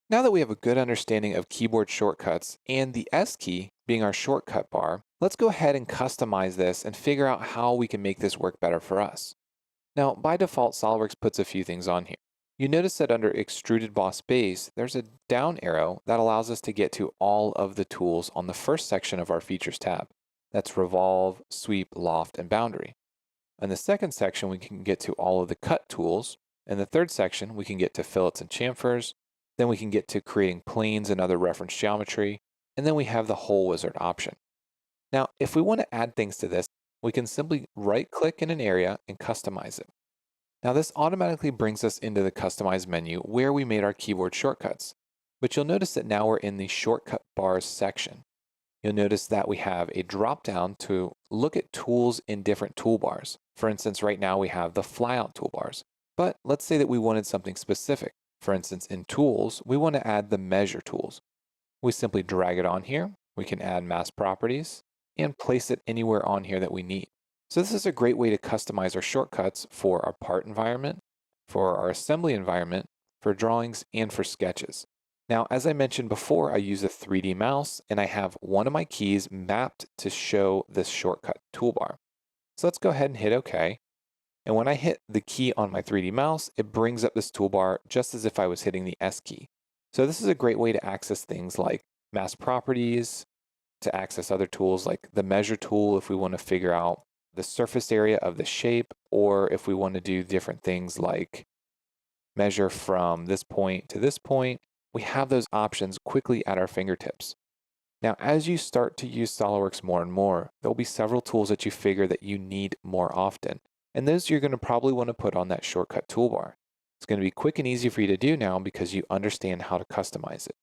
Now that we have a good understanding of keyboard shortcuts and the S key being our shortcut bar, let's go ahead and customize this and figure out how we can make this work better for us. Now, by default, SolidWorks puts a few things on here. You notice that under Extruded Boss Base, there's a down arrow that allows us to get to all of the tools on the first section of our Features tab. That's Revolve, Sweep, Loft, and Boundary. In the second section, we can get to all of the cut tools. In the third section, we can get to fillets and chamfers. Then we can get to creating planes and other reference geometry. And then we have the whole wizard option. Now, if we want to add things to this, we can simply right-click in an area and customize it. Now, this automatically brings us into the Customize menu where we made our keyboard shortcuts. But you'll notice that now we're in the Shortcut Bars section. You'll notice that we have a drop-down to look at tools in different toolbars. For instance, right now we have the flyout toolbars. But let's say that we wanted something specific. For instance, in Tools, we want to add the Measure tools. We simply drag it on here. We can add mask properties and place it anywhere on here that we need. So this is a great way to customize our shortcuts for our part environment, for our assembly environment, for drawings, and for sketches. Now, as I mentioned before, I use a 3D mouse and I have one of my keys mapped to show this shortcut toolbar. So let's go ahead and hit OK. And when I hit the key on my 3D mouse, it brings up this toolbar just as if I was hitting the S key. So this is a great way to access things like mask properties, to access other tools like the Measure tool if we want to figure out the surface area of the shape, or if we want to do different things like measure from this point to this point. We have those options quickly at our fingertips. Now, as you start to use SolidWorks more and more, there'll be several tools that you figure that you need more often. And those you're going to probably want to put on that shortcut toolbar. It's going to be quick and easy for you to do now because you understand how to customize it.